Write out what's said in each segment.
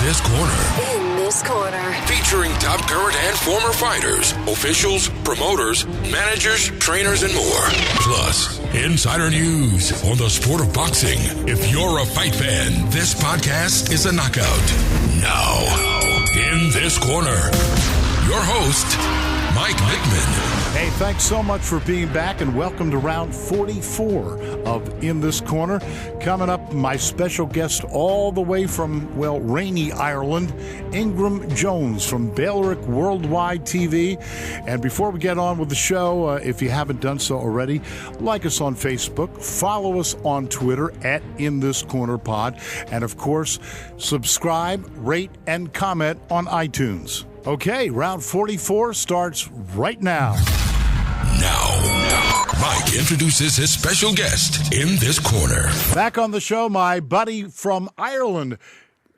this corner. In this corner. Featuring top current and former fighters, officials, promoters, managers, trainers, and more. Plus, insider news on the sport of boxing. If you're a fight fan, this podcast is a knockout. Now, in this corner, your host, Mike Nickman. Hey, thanks so much for being back, and welcome to round 44 of In This Corner. Coming up, my special guest all the way from, well, rainy Ireland, Ingram Jones from BaylorC Worldwide TV. And before we get on with the show, if you haven't done so already, like us on Facebook, follow us on Twitter at In This Corner Pod, and of course, subscribe, rate, and comment on iTunes. Okay, round 44 starts right now. Now, Mike introduces his special guest in this corner. Back on the show, my buddy from Ireland,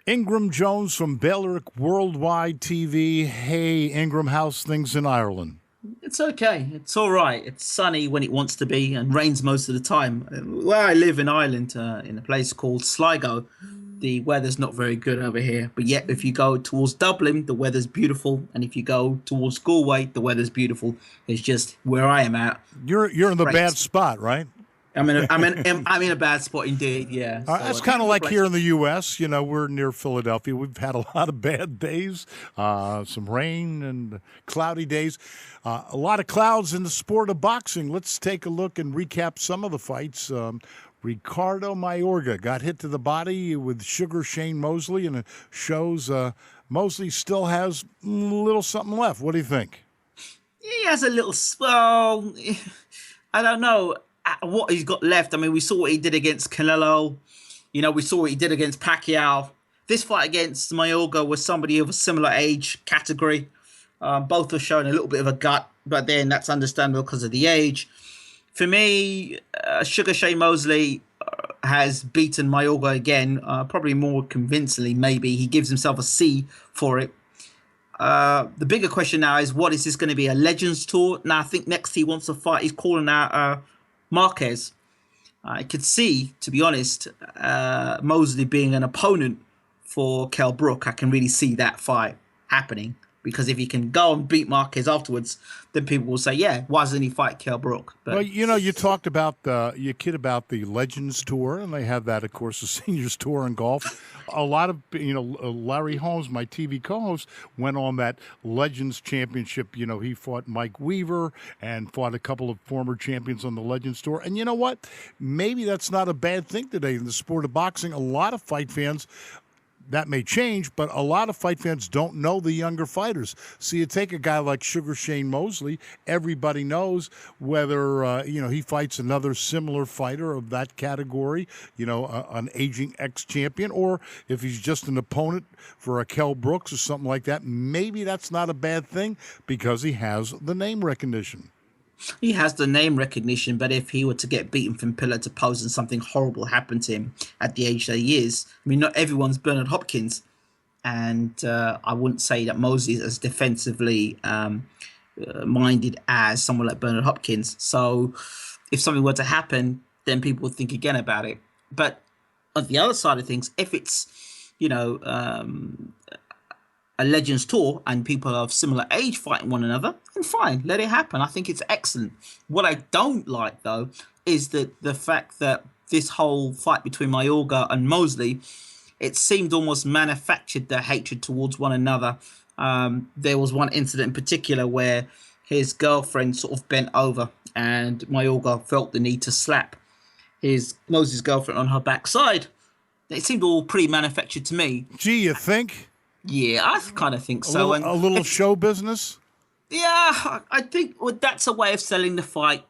Ingram Jones from BaylorC Worldwide TV. Hey, Ingram, how's things in Ireland? It's okay. It's all right. It's sunny when it wants to be and rains most of the time. Where I live in Ireland, in a place called Sligo, the weather's not very good over here. But yet, if you go towards Dublin, the weather's beautiful. And if you go towards Galway, the weather's beautiful. It's just where I am at. You're in the bad spot, right? I'm in a bad spot indeed, yeah. So that's kind of like here in the U.S. You know, we're near Philadelphia. We've had a lot of bad days, some rain and cloudy days. A lot of clouds in the sport of boxing. Let's take a look and recap some of the fights. Ricardo Mayorga got hit to the body with Sugar Shane Mosley, and it shows Mosley still has a little something left. What do you think? He has a little, well, I don't know what he's got left. I mean, we saw what he did against Canelo. You know, we saw what he did against Pacquiao. This fight against Mayorga was somebody of a similar age category. Both have shown a little bit of a gut, but then that's understandable because of the age. For me, Sugar Shane Mosley has beaten Mayorga again, probably more convincingly, maybe. He gives himself a C for it. The bigger question now is, what is this going to be, a Legends Tour? Now, I think next he wants to fight. He's calling out Marquez. I could see, to be honest, Mosley being an opponent for Kell Brook. I can really see that fight happening. Because if he can go and beat Marquez afterwards, then people will say, yeah, why doesn't he fight Kell Brook? But, well, you know, you talked about the Legends Tour, and they have that, of course, the Seniors Tour in golf. A lot of, Larry Holmes, my TV co-host, went on that Legends Championship. You know, he fought Mike Weaver and fought a couple of former champions on the Legends Tour. And you know what? Maybe that's not a bad thing today in the sport of boxing. A lot of fight fans, that may change, but a lot of fight fans don't know the younger fighters. So you take a guy like Sugar Shane Mosley, everybody knows whether, he fights another similar fighter of that category, an aging ex-champion, or if he's just an opponent for a Kell Brooks or something like that, maybe that's not a bad thing because he has the name recognition. He has the name recognition, but if he were to get beaten from pillar to post and something horrible happened to him at the age that he is, I mean, not everyone's Bernard Hopkins, and I wouldn't say that Mosley is as defensively minded as someone like Bernard Hopkins. So if something were to happen, then people would think again about it. But on the other side of things, if it's, a Legends Tour and people of similar age fighting one another, then fine, let it happen. I think it's excellent. What I don't like, though, is that the fact that this whole fight between Mayorga and Mosley, it seemed almost manufactured their hatred towards one another. There was one incident in particular where his girlfriend sort of bent over and Mayorga felt the need to slap Mosley's girlfriend on her backside. It seemed all pretty manufactured to me. Gee, you think? Yeah, I kind of think so. A little show business? Yeah, I think that's a way of selling the fight,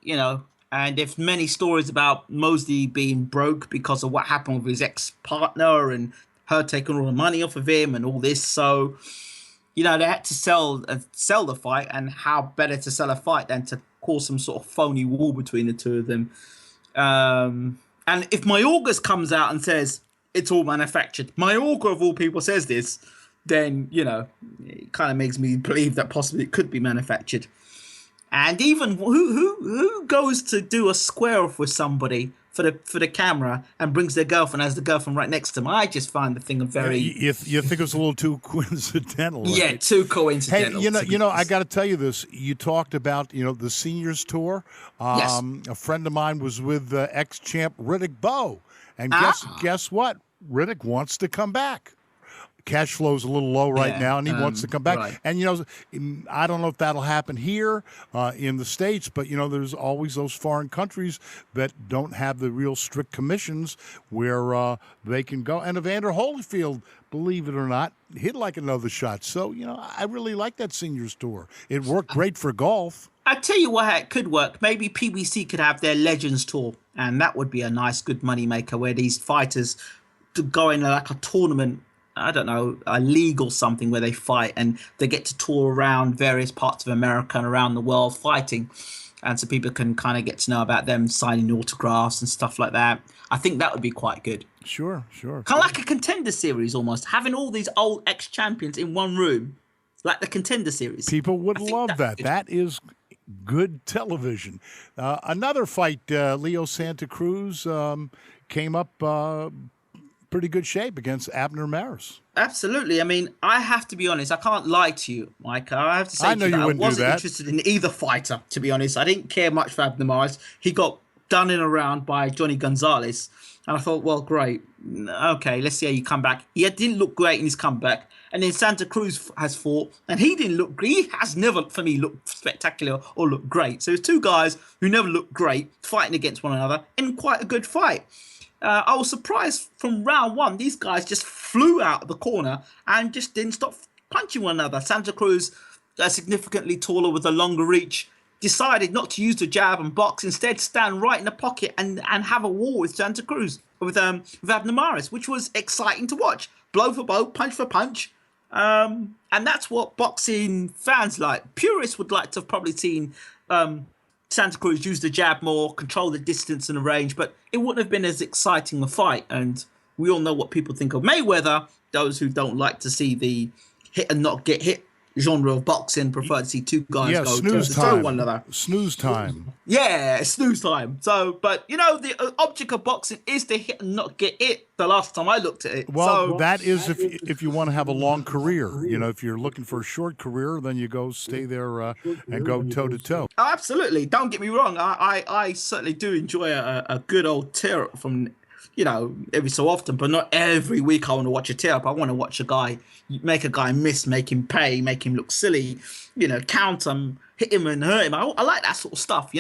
And if many stories about Mosley being broke because of what happened with his ex-partner and her taking all the money off of him and all this. So, they had to sell the fight, and how better to sell a fight than to cause some sort of phony war between the two of them. And if Mayorga comes out and says it's all manufactured, Mayorga of all people says this, then, it kind of makes me believe that possibly it could be manufactured. And even who goes to do a square off with somebody for the camera and brings their girlfriend as the girlfriend right next to him. I just find the thing a very You think it was a little too coincidental, right? yeah, too coincidental. Hey, you know, I got to tell you this. You talked about the seniors tour. Yes. A friend of mine was with ex-champ Riddick Bowe, and guess what? Riddick wants to come back. Cash flow's a little low right now, and he wants to come back. Right. And, I don't know if that'll happen here in the States, but, there's always those foreign countries that don't have the real strict commissions where they can go. And Evander Holyfield, believe it or not, hit like another shot. So, I really like that seniors tour. It worked great for golf. I tell you what, it could work. Maybe PBC could have their Legends tour, and that would be a nice, good money maker where these fighters go in like a tournament. I don't know, a league or something where they fight and they get to tour around various parts of America and around the world fighting. And so people can kind of get to know about them signing autographs and stuff like that. I think that would be quite good. Sure. Kind of like a Contender Series almost. Having all these old ex-champions in one room, like the Contender Series. People would love that. That is good television. Another fight, Leo Santa Cruz came up pretty good shape against Abner Maris. Absolutely. I mean, I have to be honest. I can't lie to you, Mike. I have to say I know to you that I wouldn't do wasn't that. interested in either fighter, to be honest. I didn't care much for Abner Maris. He got done in a round by Johnny Gonzalez. And I thought, well, great. Okay, let's see how you come back. He didn't look great in his comeback. And then Santa Cruz has fought, and he didn't look great. He has never, for me, looked spectacular or looked great. So it's two guys who never looked great fighting against one another in quite a good fight. I was surprised from round one, these guys just flew out of the corner and just didn't stop punching one another. Santa Cruz, significantly taller with a longer reach, decided not to use the jab and box, instead stand right in the pocket and have a war with Santa Cruz, with Abner Maris, which was exciting to watch. Blow for blow, punch for punch. And that's what boxing fans like. Purists would like to have probably seen Santa Cruz use the jab more, control the distance and the range, but it wouldn't have been as exciting a fight. And we all know what people think of Mayweather. Those who don't like to see the hit and not get hit genre of boxing prefer to see two guys go snooze to time. one another. Snooze time. Yeah, snooze time. So, but the object of boxing is to hit and not get hit. The last time I looked at it. Well, that is if you want to have a long career. If you're looking for a short career, then you go stay there and go toe to toe. Oh, absolutely. Don't get me wrong. I certainly do enjoy a good old tear up from every so often, but not every week I want to watch a tear up. I want to watch a guy, make a guy miss, make him pay, make him look silly, count him, hit him and hurt him. I like that sort of stuff,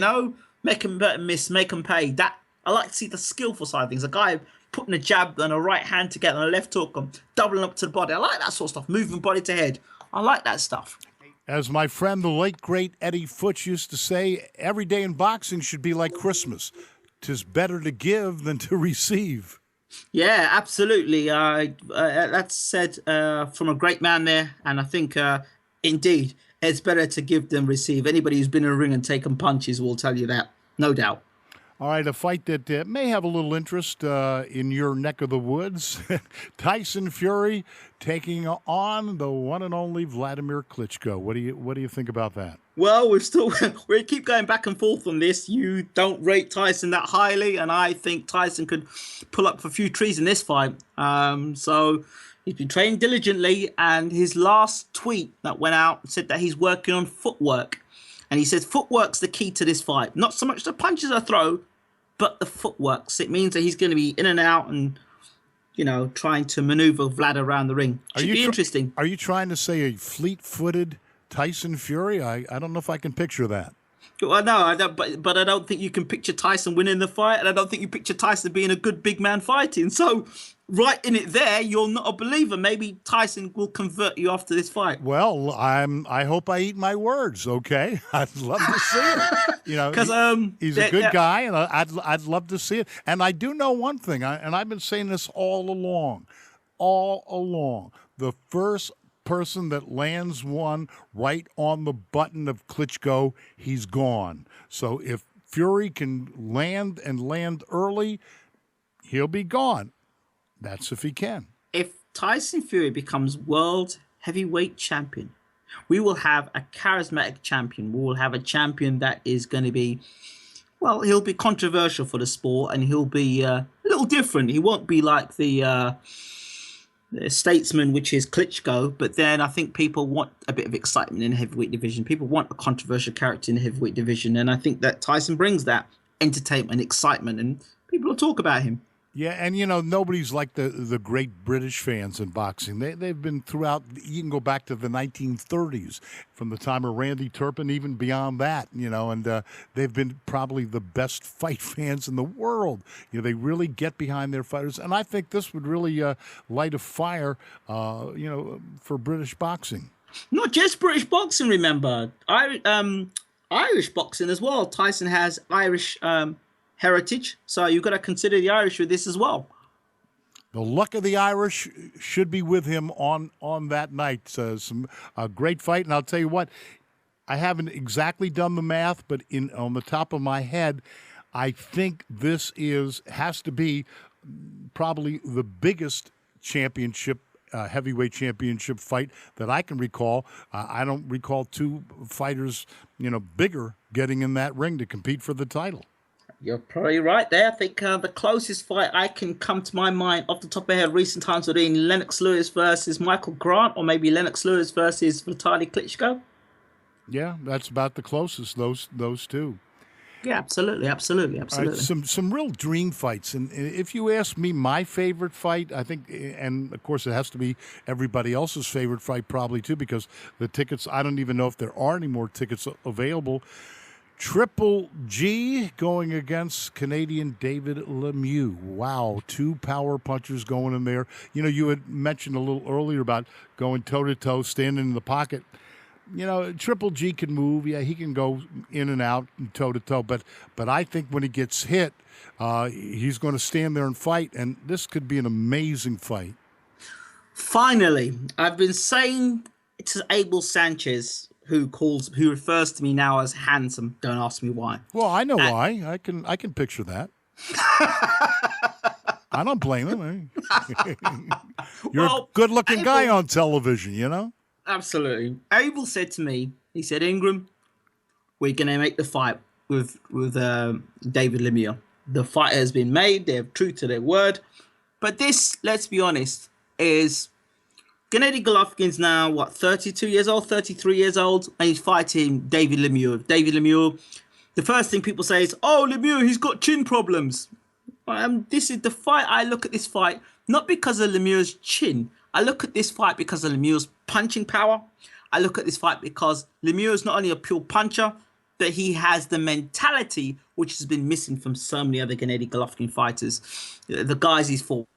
make him miss, make him pay. That I like to see the skillful side of things. A guy putting a jab and a right hand together and a left hook and doubling up to the body. I like that sort of stuff, moving body to head. I like that stuff. As my friend, the late, great Eddie Futch used to say, every day in boxing should be like Christmas. 'Tis better to give than to receive. Yeah, absolutely. That's said from a great man there. And I think, indeed, it's better to give than receive. Anybody who's been in a ring and taken punches will tell you that, no doubt. All right, a fight that may have a little interest in your neck of the woods. Tyson Fury taking on the one and only Vladimir Klitschko. What do you think about that? Well, we keep going back and forth on this. You don't rate Tyson that highly, and I think Tyson could pull up a few trees in this fight. So he's been training diligently, and his last tweet that went out said that he's working on footwork. And he says footwork's the key to this fight. Not so much the punches I throw, but the footworks. It means that he's going to be in and out and, trying to maneuver Vlad around the ring. Should be interesting. Are you trying to say a fleet-footed Tyson Fury? I don't know if I can picture that. Well, no, I don't, but I don't think you can picture Tyson winning the fight, and I don't think you picture Tyson being a good big man fighting. So, right in it there, you're not a believer. Maybe Tyson will convert you after this fight. Well, I hope I eat my words. Okay, I'd love to see it. Because he's a good guy, and I'd love to see it. And I do know one thing, and I've been saying this all along. The first person that lands one right on the button of Klitschko, he's gone. So if Fury can land early, he'll be gone. That's if he can. If Tyson Fury becomes world heavyweight champion, we will have a charismatic champion. We will have a champion that is going to be Well, he'll be controversial for the sport, and he'll be a little different. He won't be like the statesman, which is Klitschko. But then I think people want a bit of excitement in the heavyweight division. People want a controversial character in the heavyweight division, and I think that Tyson brings that entertainment, excitement, and people will talk about him. Yeah, and nobody's like the great British fans in boxing. They've been throughout. You can go back to the 1930s, from the time of Randy Turpin, even beyond that. And they've been probably the best fight fans in the world. They really get behind their fighters, and I think this would really light a fire, for British boxing. Not just British boxing. Remember, Irish boxing as well. Tyson has Irish. Heritage, so you've got to consider the Irish with this as well. The luck of the Irish should be with him on that night. A great fight, and I'll tell you what, I haven't exactly done the math, but on the top of my head, I think this has to be probably the biggest championship. Heavyweight championship fight that I can recall. I don't recall two fighters, bigger getting in that ring to compete for the title. You're probably right there. I think the closest fight I can come to my mind off the top of my head recent times would be Lennox Lewis versus Michael Grant, or maybe Lennox Lewis versus Vitaly Klitschko. Yeah, that's about the closest, those two. Yeah, absolutely. Right, some real dream fights. And if you ask me my favorite fight, I think, and of course it has to be everybody else's favorite fight probably too, because the tickets, I don't even know if there are any more tickets available. Triple G going against Canadian David Lemieux. Wow, two power punchers going in there. You had mentioned a little earlier about going toe-to-toe, standing in the pocket. Triple G can move. Yeah, he can go in and out and toe-to-toe. But I think when he gets hit, he's going to stand there and fight, and this could be an amazing fight. Finally, I've been saying to Abel Sanchez, who refers to me now as handsome. Don't ask me why. Well, I know why. I can picture that. I don't blame him. You're a good-looking guy on television, Absolutely. Abel said to me, he said, Ingram, we're going to make the fight with David Lemieux. The fight has been made. They're true to their word. But this, let's be honest, is Gennady Golovkin's now, 32 years old, 33 years old, and he's fighting David Lemieux. David Lemieux, the first thing people say is, oh, Lemieux, he's got chin problems. This is the fight. I look at this fight, not because of Lemieux's chin. I look at this fight because of Lemieux's punching power. I look at this fight because Lemieux is not only a pure puncher, but he has the mentality which has been missing from so many other Gennady Golovkin fighters, the guys he's fought.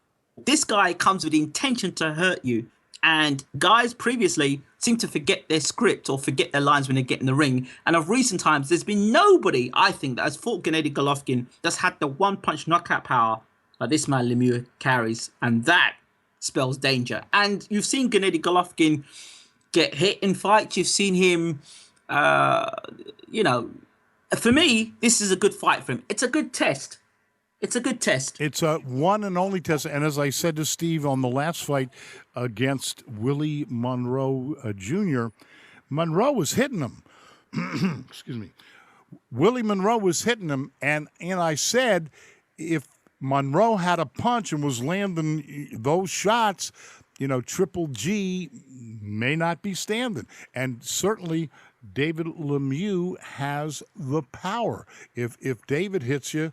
This guy comes with the intention to hurt you. And guys previously seem to forget their script or forget their lines when they get in the ring. And of recent times, there's been nobody, I think, that has fought Gennady Golovkin that's had the one-punch knockout power that this man Lemieux carries. And that spells danger. And you've seen Gennady Golovkin get hit in fights. You've seen him, for me, this is a good fight for him. It's a good test. It's a good test. It's a one and only test. And as I said to Steve on the last fight against Willie Monroe Jr., Monroe was hitting him. Excuse me. Willie Monroe was hitting him. And I said, if Monroe had a punch and was landing those shots, Triple G may not be standing. And certainly David Lemieux has the power. If David hits you,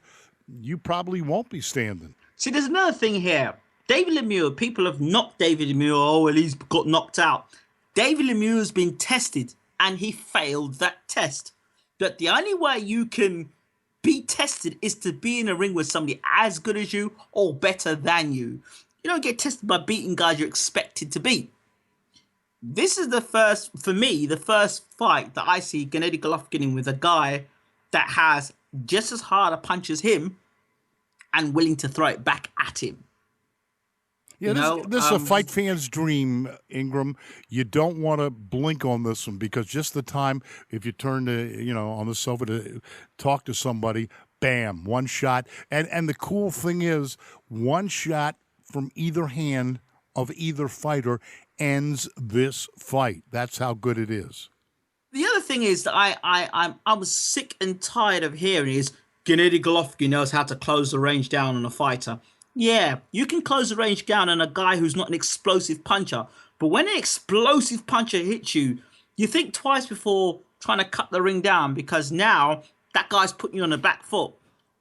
you probably won't be standing. See, there's another thing here. David Lemieux, people have knocked David Lemieux. Oh, well, he's got knocked out. David Lemieux has been tested, and he failed that test. But the only way you can be tested is to be in a ring with somebody as good as you or better than you. You don't get tested by beating guys you're expected to beat. This is the first fight that I see Gennady Golovkin in with a guy that has just as hard a punch as him and willing to throw it back at him. Yeah, this is a fight fan's dream, Ingram. You don't want to blink on this one because just the time, if you turn to, on the sofa to talk to somebody, bam, one shot. And the cool thing is, one shot from either hand of either fighter ends this fight. That's how good it is. The other thing is that I was sick and tired of hearing is Gennady Golovkin knows how to close the range down on a fighter. Yeah, you can close the range down on a guy who's not an explosive puncher. But when an explosive puncher hits you, you think twice before trying to cut the ring down, because now that guy's putting you on the back foot.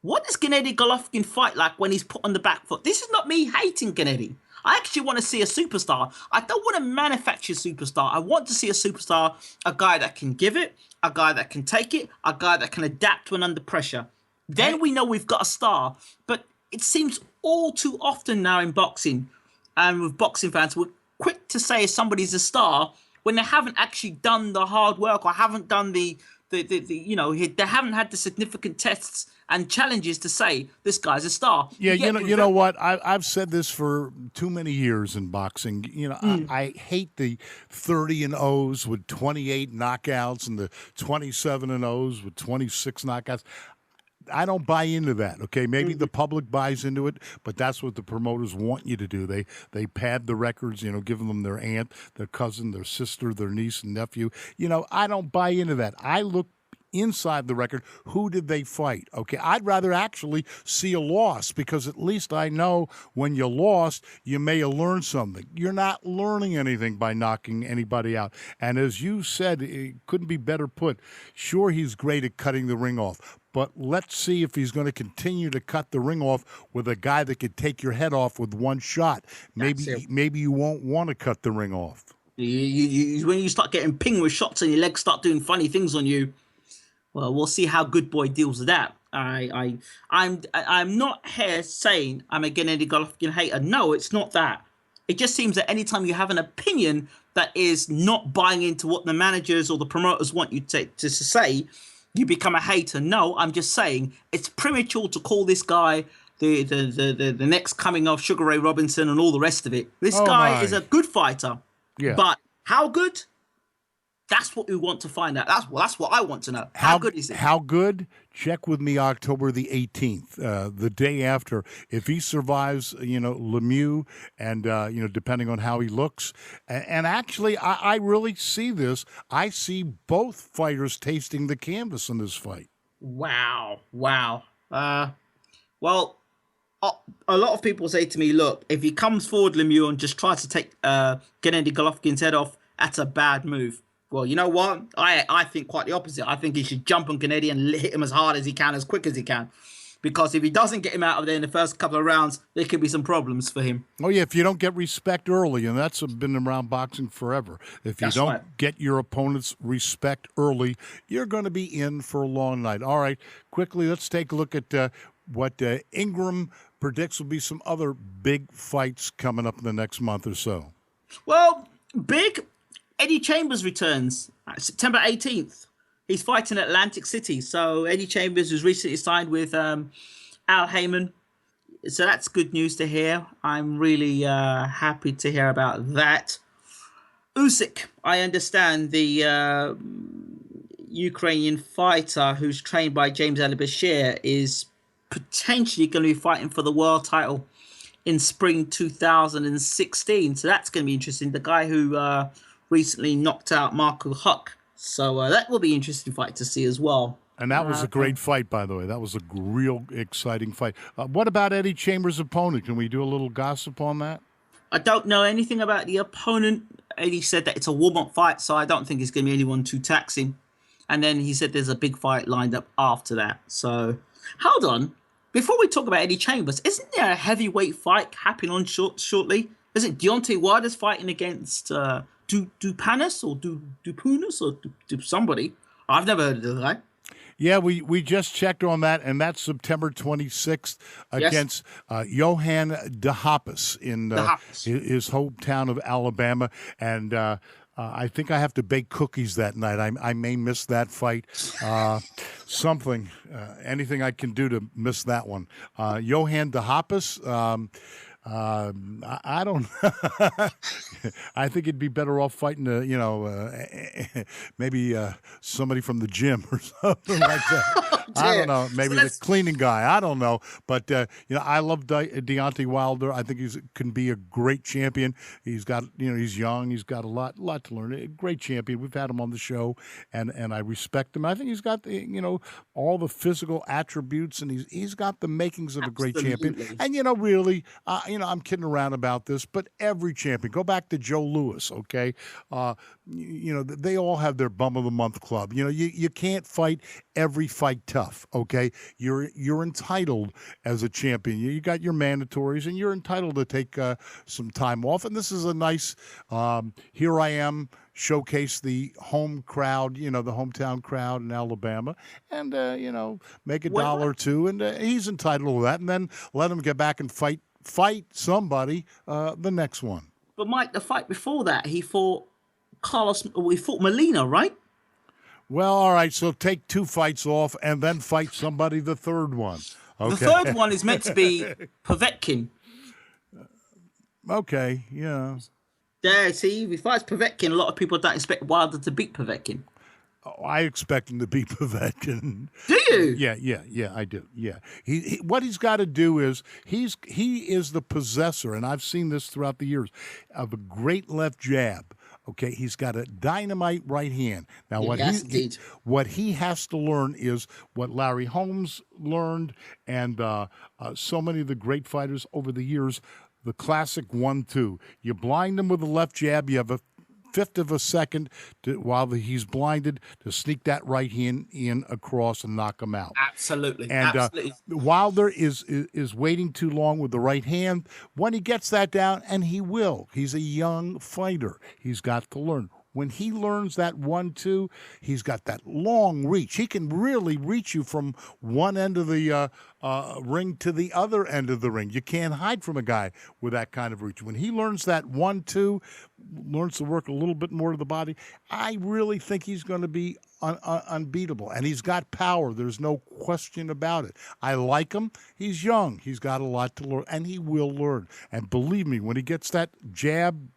What does Gennady Golovkin fight like when he's put on the back foot? This is not me hating Gennady. I actually want to see a superstar. I don't want to manufacture a superstar. I want to see a superstar, a guy that can give it, a guy that can take it, a guy that can adapt when under pressure. Then we know we've got a star. But it seems all too often now in boxing, and with boxing fans, we're quick to say somebody's a star when they haven't actually done the hard work, or haven't done they haven't had the significant tests and challenges to say this guy's a star. Yeah, you know what? I've said this for too many years in boxing. I hate the 30-0s with 28 knockouts and the 27-0s with 26 knockouts. I don't buy into that, okay? Maybe the public buys into it, but that's what the promoters want you to do. They pad the records, giving them their aunt, their cousin, their sister, their niece and nephew. I don't buy into that. I look inside the record. Who did they fight? Okay, I'd rather actually see a loss, because at least I know when you lost, you may have learned something. You're not learning anything by knocking anybody out. And as you said, it couldn't be better put. Sure, he's great at cutting the ring off, but let's see if he's going to continue to cut the ring off with a guy that could take your head off with one shot. Maybe you won't want to cut the ring off. You when you start getting pinged with shots and your legs start doing funny things on you, well, we'll see how Good Boy deals with that. I'm not here saying I'm a Gennady Golovkin hater. No, it's not that. It just seems that anytime you have an opinion that is not buying into what the managers or the promoters want you to say, you become a hater. No, I'm just saying it's premature to call this guy the next coming of Sugar Ray Robinson and all the rest of it. This guy is a good fighter. Yeah. But how good? That's what we want to find out. That's what I want to know. How good is it? How good? Check with me October the 18th, the day after. If he survives, Lemieux, and, depending on how he looks. And actually, I really see this. I see both fighters tasting the canvas in this fight. Wow. Well, a lot of people say to me, look, if he comes forward, Lemieux, and just tries to take Gennady Golovkin's head off, that's a bad move. Well, you know what? I think quite the opposite. I think he should jump on Gennady and hit him as hard as he can, as quick as he can. Because if he doesn't get him out of there in the first couple of rounds, there could be some problems for him. Oh, yeah, if you don't get respect early, and that's been around boxing forever. If you don't get your opponent's respect early, you're going to be in for a long night. All right, quickly, let's take a look at what Ingram predicts will be some other big fights coming up in the next month or so. Well, big... Eddie Chambers returns September 18th. He's fighting Atlantic City. So Eddie Chambers was recently signed with Al Heyman. So that's good news to hear. I'm really happy to hear about that. Usyk, I understand, the Ukrainian fighter who's trained by James Alibashir, is potentially going to be fighting for the world title in spring 2016. So that's going to be interesting. The guy who... recently knocked out Marco Huck. So that will be an interesting fight to see as well. And that was a great fight, by the way. That was a real exciting fight. What about Eddie Chambers' opponent? Can we do a little gossip on that? I don't know anything about the opponent. Eddie said that it's a warm-up fight, so I don't think it's going to be anyone too taxing. And then he said there's a big fight lined up after that. So, hold on. Before we talk about Eddie Chambers, isn't there a heavyweight fight happening on shortly? Isn't Deontay Wilder's fighting against... Dupanis or Dupunis or somebody? I've never heard of the guy. Yeah, we just checked on that, and that's September 26th against Johan De Hoppus in his hometown of Alabama. And I think I have to bake cookies that night. I may miss that fight. Anything I can do to miss that one. Johan De Hoppus, I don't. I think he'd be better off fighting, maybe somebody from the gym or something like that. I don't know. Maybe the cleaning guy. I don't know. But I love Deontay Wilder. I think can be a great champion. He's got, he's young. He's got a lot to learn. A great champion. We've had him on the show, and I respect him. I think he's got all the physical attributes, and he's got the makings of a great champion. And really, I'm kidding around about this, but every champion, go back to Joe Louis, okay? They all have their bum of the month club. You can't fight every fight tough, okay? You're entitled as a champion. You got your mandatories, and you're entitled to take some time off. And this is a nice, here I am, showcase the home crowd, the hometown crowd in Alabama, and, make a dollar or two, and he's entitled to that, and then let him get back and fight somebody the next one. But Mike, the fight before that, he fought Molina, right? Well, all right, so take 2 fights off and then fight somebody the third one. Okay. The third one is meant to be Povetkin. Okay, yeah. Yeah, see, if he fights Povetkin, a lot of people don't expect Wilder to beat Povetkin. Oh, I expect him to beat Povetkin. Do you? Yeah, I do. Yeah, he what he's got to do is he is the possessor, and I've seen this throughout the years, of a great left jab. Okay, he's got a dynamite right hand. Now, what he has to learn is what Larry Holmes learned, and so many of the great fighters over the years. The classic 1-2. You blind him with a left jab. You have a fifth of a second while he's blinded to sneak that right hand in across and knock him out. Absolutely. And absolutely. Wilder is waiting too long with the right hand. When he gets that down, and he will, he's a young fighter. He's got to learn. When he learns that 1-2, he's got that long reach. He can really reach you from one end of the ring to the other end of the ring. You can't hide from a guy with that kind of reach. When he learns that 1-2, learns to work a little bit more to the body, I really think he's going to be unbeatable. And he's got power. There's no question about it. I like him. He's young. He's got a lot to learn, and he will learn. And believe me, when he gets that jab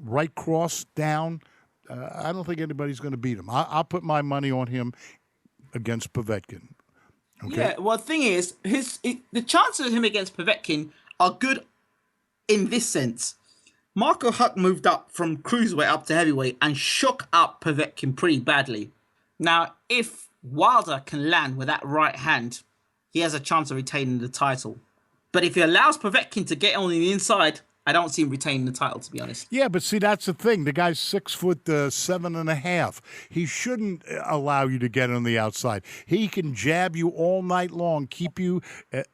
right cross down, I don't think anybody's going to beat him. I'll put my money on him against Povetkin. Okay? Yeah, well, the thing is, the chances of him against Povetkin are good in this sense. Marco Huck moved up from cruiserweight up to heavyweight and shook up Povetkin pretty badly. Now, if Wilder can land with that right hand, he has a chance of retaining the title. But if he allows Povetkin to get on the inside, I don't see him retaining the title, to be honest. Yeah, but see, that's the thing. The guy's 6'7.5". He shouldn't allow you to get on the outside. He can jab you all night long, keep you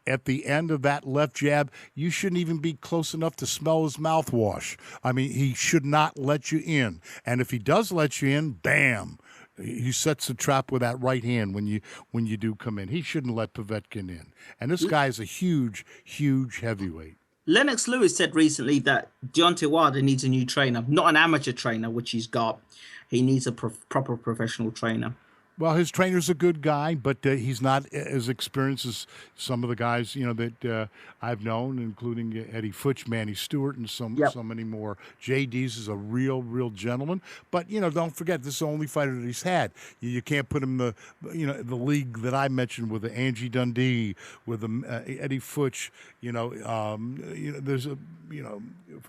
at the end of that left jab. You shouldn't even be close enough to smell his mouthwash. I mean, he should not let you in. And if he does let you in, bam, he sets the trap with that right hand when you do come in. He shouldn't let Povetkin in. And this guy is a huge, huge heavyweight. Lennox Lewis said recently that Deontay Wilder needs a new trainer, not an amateur trainer, which he's got. He needs a proper professional trainer. Well, his trainer's a good guy, but he's not as experienced as some of the guys, that I've known, including Eddie Futch, Manny Stewart, and so many more. JD's is a real gentleman. But, don't forget, this is the only fighter that he's had. You can't put him in the league that I mentioned with the Angie Dundee, with the Eddie Futch, there's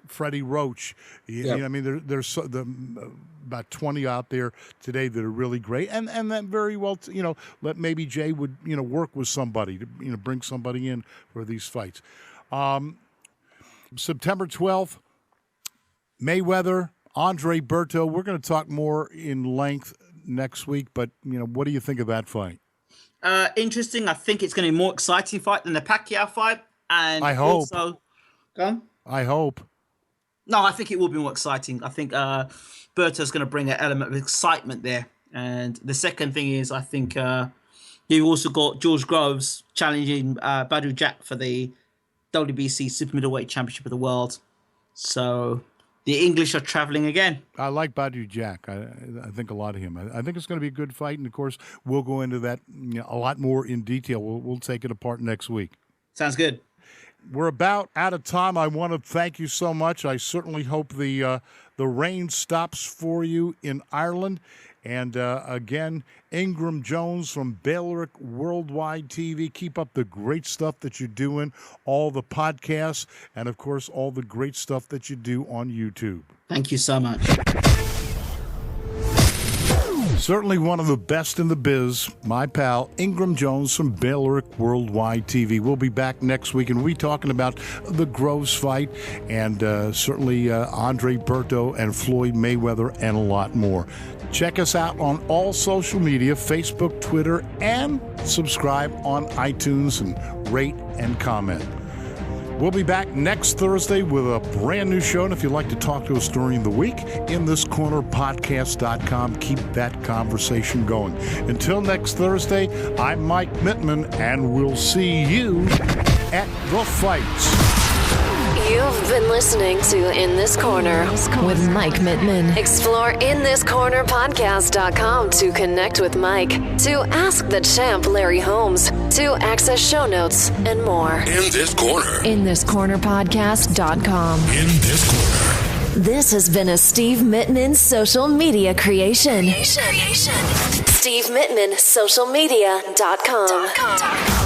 Freddie Roach. There's about 20 out there today that are really great, and that very well, let maybe Jay would, work with somebody to, bring somebody in for these fights. September 12th, Mayweather, Andre Berto. We're going to talk more in length next week, but, what do you think of that fight? Interesting. I think it's going to be a more exciting fight than the Pacquiao fight. And I hope. Also, go on. I hope. No, I think it will be more exciting. I think Berto's going to bring an element of excitement there. And the second thing is, I think you've also got George Groves challenging Badou Jack for the WBC Super Middleweight Championship of the World. So the English are traveling again. I like Badou Jack. I think a lot of him. I think it's going to be a good fight. And, of course, we'll go into that a lot more in detail. We'll take it apart next week. Sounds good. we're about out of time. I want to thank you so much. I certainly hope the rain stops for you in Ireland. And again, Ingram Jones from BaylorC Worldwide TV. Keep up the great stuff that you're doing, all the podcasts, and, of course, all the great stuff that you do on YouTube. Thank you so much. Certainly one of the best in the biz, my pal, Ingram Jones from BaylorC Worldwide TV. We'll be back next week, and we'll be talking about the Groves fight and certainly Andre Berto and Floyd Mayweather and a lot more. Check us out on all social media, Facebook, Twitter, and subscribe on iTunes and rate and comment. We'll be back next Thursday with a brand new show. And if you'd like to talk to us during the week, inthiscornerpodcast.com. Keep that conversation going. Until next Thursday, I'm Mike Mittman, and we'll see you at the fights. You've been listening to In This Corner with Mike Mittman. Explore inthiscornerpodcast.com to connect with Mike, to ask the champ Larry Holmes, to access show notes, and more. In This Corner. inthiscornerpodcast.com. In This Corner. This has been a Steve Mittman social media creation. SteveMittmanSocialMedia.com.